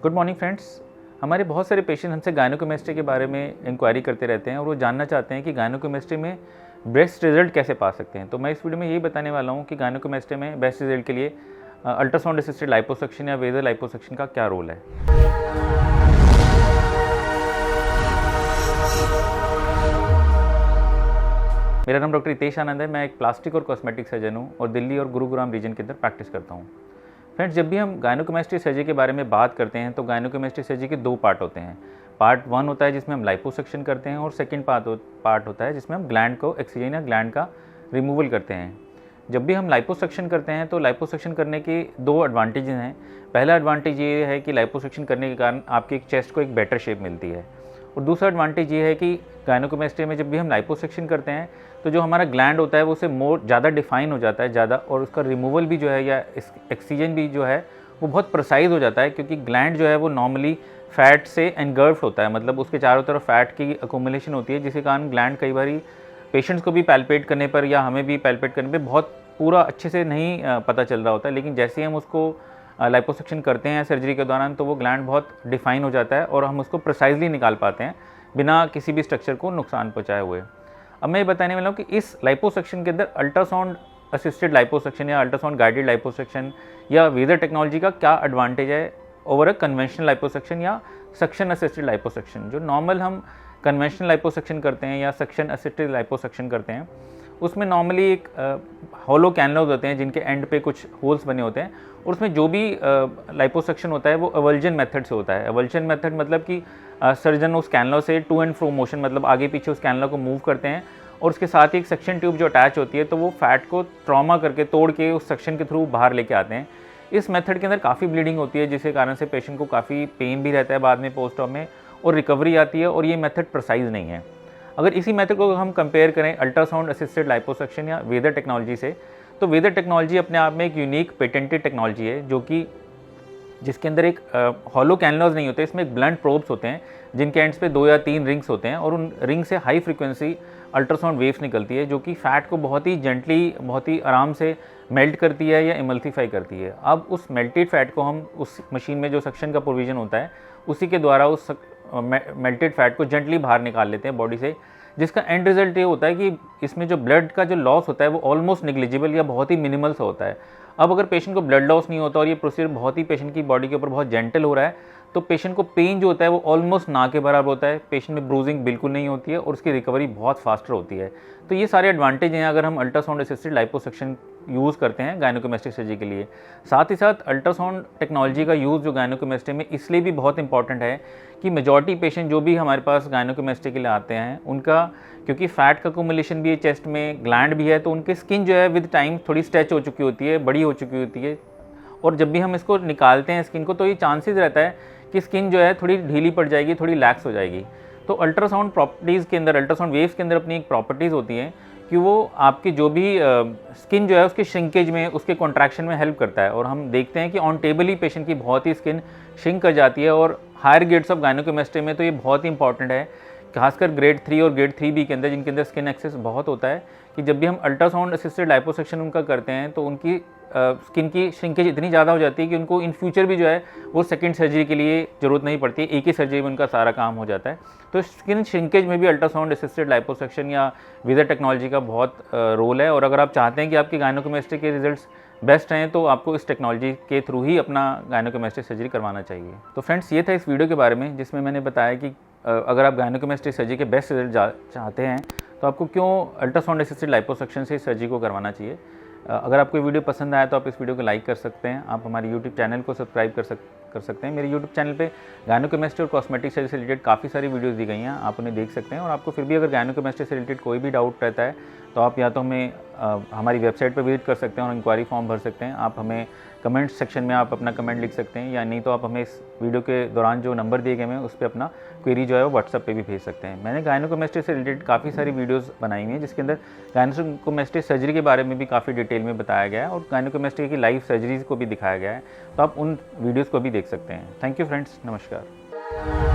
Good morning friends. हमारे बहुत सारे पेशेंट हमसे गायनेकोमेस्ट्री के बारे में इंक्वायरी करते रहते हैं और वो जानना चाहते हैं कि गायनेकोमेस्ट्री में बेस्ट रिजल्ट कैसे पा सकते हैं। तो मैं इस वीडियो में यही बताने वाला हूँ कि गायनेकोमेस्ट्री में बेस्ट रिजल्ट के लिए अल्ट्रासाउंड असिस्टेड लाइपोसक्शन या वेजर लाइपोसक्शन का क्या रोल है। मेरा नाम डॉक्टर हितेश आनंद है। मैं एक प्लास्टिक और कॉस्मेटिक सर्जन हूँ और दिल्ली और गुरुग्राम रीजन के अंदर प्रैक्टिस करता हूँ। फ्रेंड्स, जब भी हम गायनेकोमेस्ट्री सर्जरी के बारे में बात करते हैं तो गायनेकोमेस्ट्री सर्जरी के दो पार्ट होते हैं। पार्ट 1 होता है जिसमें हम लाइपोसक्शन करते हैं और सेकंड पार्ट होता है जिसमें हम ग्लैंड को एक्सचिंज या ग्लैंड का रिमूवल करते हैं। जब भी हम लाइपोसक्शन करते हैं तो लाइपोसक्शन करने के दो एडवांटेजेस हैं। पहला एडवांटेज ये है कि लाइपोसक्शन करने के कारण आपके चेस्ट को एक बेटर शेप मिलती है और दूसरा एडवांटेज ये है कि गायनेकोमेस्ट्री में जब भी हम लाइपोसक्शन करते हैं तो जो हमारा ग्लैंड होता है वो उससे ज़्यादा डिफाइन हो जाता है ज़्यादा, और उसका रिमूवल भी जो है या एक्सचिंज भी जो है वो बहुत प्रिसाइज हो जाता है, क्योंकि ग्लैंड जो है वो नॉर्मली फैट से एनगल्फ्ड होता है, मतलब उसके चारों तरफ फैट की अकोमुलेशन होती है, जिसके कारण ग्लैंड कई बार पेशेंट्स को भी पैल्पेट करने पर या हमें भी पैल्पेट करने पर बहुत पूरा अच्छे से नहीं पता चल रहा होता है। लेकिन जैसे ही हम उसको लाइपोसक्शन करते हैं सर्जरी के दौरान तो वो ग्लैंड बहुत डिफाइन हो जाता है और हम उसको प्रिसाइजली निकाल पाते हैं बिना किसी भी स्ट्रक्चर को नुकसान पहुँचाए हुए। अब मैं ये बताने वाला हूँ कि इस लाइपोसक्शन के अंदर अल्ट्रासाउंड असिस्टेड लाइपोसक्शन या अल्ट्रासाउंड गाइडेड लाइपोसक्शन या वेजर टेक्नोलॉजी का क्या एडवांटेज है ओवर अ कन्वेंशनल लाइपोसक्शन या सक्शन असिस्टेड लाइपोसक्शन। जो नॉर्मल हम कन्वेंशनल लाइपोसक्शन करते हैं या सक्शन असिस्टेड लाइपोसक्शन करते हैं उसमें नॉर्मली एक हॉलो कैनलोज होते हैं जिनके एंड पे कुछ होल्स बने होते हैं और उसमें जो भी लाइपोसक्शन होता है वो एवल्जन मेथड से होता है। एवल्जन मेथड मतलब कि सर्जन उस कैनलो से टू एंड फ्रो मोशन, मतलब आगे पीछे उस कैनलो को मूव करते हैं और उसके साथ ही एक सक्शन ट्यूब जो अटैच होती है तो वो फैट को ट्रॉमा करके तोड़ के उस सक्शन के थ्रू बाहर लेके आते हैं। इस मेथड के अंदर काफ़ी ब्लीडिंग होती है जिसके कारण से पेशेंट को काफ़ी पेन भी रहता है बाद में पोस्ट ऑप में, और रिकवरी आती है, और ये मेथड प्रिसाइज नहीं है। अगर इसी मेथड को हम कंपेयर करें अल्ट्रासाउंड असिस्टेड लाइपोसक्शन या वेदर टेक्नोलॉजी से, तो वेदर टेक्नोलॉजी अपने आप में एक यूनिक पेटेंटेड टेक्नोलॉजी है जो कि जिसके अंदर एक हॉलो कैनलोज नहीं होते, इसमें एक ब्लंट प्रोब्स होते हैं जिनके एंड्स पे 2 या 3 रिंग्स होते हैं और उन रिंग से हाई फ्रीक्वेंसी अल्ट्रासाउंड वेव्स निकलती है जो कि फैट को बहुत ही जेंटली बहुत ही आराम से मेल्ट करती है या इमल्सीफाई करती है। अब उस मेल्टेड फैट को हम उस मशीन में जो सक्शन का प्रोविज़न होता है उसी के द्वारा उस मेल्टेड फैट को जेंटली बाहर निकाल लेते हैं बॉडी से, जिसका एंड रिजल्ट ये होता है कि इसमें जो ब्लड का जो लॉस होता है वो ऑलमोस्ट निग्लिजिबल या बहुत ही मिनिमल सा होता है। अब अगर पेशेंट को ब्लड लॉस नहीं होता और ये प्रोसीजर बहुत ही पेशेंट की बॉडी के ऊपर बहुत जेंटल हो रहा है तो पेशेंट को पेन जो होता है वो ऑलमोस्ट ना के बराबर होता है, पेशेंट में ब्रूजिंग बिल्कुल नहीं होती है और उसकी रिकवरी बहुत फास्टर होती है। तो ये सारे एडवांटेज हैं अगर हम अल्ट्रासाउंड असिस्टेड लाइपोसक्शन यूज़ करते हैं गायनेकोमेस्ट्री सर्जरी के लिए। साथ ही साथ अल्ट्रासाउंड टेक्नोलॉजी का यूज़ जो गायनेकोमेस्ट्री में इसलिए भी बहुत इंपॉर्टेंट है कि मेजॉरिटी पेशेंट जो भी हमारे पास गायनेकोमेस्ट्री के लिए आते हैं उनका, क्योंकि फैट का अकोमुलेशन भी है चेस्ट में, ग्लैंड भी है, तो उनकी स्किन जो है विद टाइम थोड़ी स्ट्रेच हो चुकी होती है, बड़ी हो चुकी होती है, और जब भी हम इसको निकालते हैं स्किन को तो ये चांसेस रहता है कि स्किन जो है थोड़ी ढीली पड़ जाएगी, थोड़ी लैक्स हो जाएगी। तो अल्ट्रासाउंड प्रॉपर्टीज़ के अंदर, अल्ट्रासाउंड वेव्स के अंदर अपनी एक प्रॉपर्टीज़ होती हैं कि वो आपकी जो भी स्किन जो है उसके श्रिंकेज में, उसके कॉन्ट्रैक्शन में हेल्प करता है, और हम देखते हैं कि ऑन टेबल ही पेशेंट की बहुत ही स्किन श्रिंक कर जाती है, और हायर ग्रेड्स ऑफ गायनेकोमेस्ट्री में तो ये बहुत ही इंपॉर्टेंट है, खासकर ग्रेड 3 और ग्रेड 3B के अंदर जिनके अंदर स्किन एक्सेस बहुत होता है, कि जब भी हम अल्ट्रासाउंड असिस्टेड लाइपोसक्शन उनका करते हैं तो उनकी स्किन की श्रिंकेज इतनी ज़्यादा हो जाती है कि उनको इन फ्यूचर भी जो है वो सेकंड सर्जरी के लिए ज़रूरत नहीं पड़ती है, एक ही सर्जरी में उनका सारा काम हो जाता है। तो स्किन श्रिंकेज में भी अल्ट्रासाउंड असिस्टेड लाइपोसक्शन या वेजर टेक्नोलॉजी का बहुत रोल है, और अगर आप चाहते हैं कि आपकी गायनेकोमेस्ट्री के रिजल्ट्स बेस्ट हैं तो आपको इस टेक्नोलॉजी के थ्रू ही अपना गायनेकोमेस्ट्री सर्जरी करवाना चाहिए। तो फ्रेंड्स, ये था इस वीडियो के बारे में जिसमें मैंने बताया कि अगर आप गायनेकोमेस्ट्री सर्जरी के बेस्ट रिजल्ट चाहते हैं तो आपको क्यों अल्ट्रासाउंड असिस्टेड लाइपोसक्शन से सर्जरी को करवाना चाहिए। अगर आपको वीडियो पसंद आया तो आप इस वीडियो को लाइक कर सकते हैं, आप हमारे यूट्यूब चैनल को सब्सक्राइब कर सकते हैं। मेरे यूट्यूब चैनल पे गायनेकोमेस्ट्री और कॉस्मेटिक सर्जरी से रिलेटेड काफ़ी सारी वीडियोस दी गई हैं, आप उन्हें देख सकते हैं। और आपको फिर भी अगर गायनेकोमेस्ट्री से रिलेटेड कोई भी डाउट रहता है तो आप या तो हमें हमारी वेबसाइट पर विजिट कर सकते हैं और इंक्वायरी फॉर्म भर सकते हैं, आप हमें कमेंट सेक्शन में आप अपना कमेंट लिख सकते हैं, या नहीं तो आप हमें इस वीडियो के दौरान जो नंबर दिए गए हैं उस पर अपना क्वेरी जो है वो व्हाट्सएप पे भी भेज सकते हैं। मैंने गायनेकोमेस्ट्री से रिलेटेड काफ़ी सारी वीडियोस बनाई हुई हैं जिसके अंदर गायनेकोमेस्ट्री सर्जरी के बारे में भी काफ़ी डिटेल में बताया गया है और गायनेकोमेस्ट्री की लाइव सर्जरीज को भी दिखाया गया है, तो आप उन वीडियोज़ को भी देख सकते हैं। थैंक यू फ्रेंड्स, नमस्कार।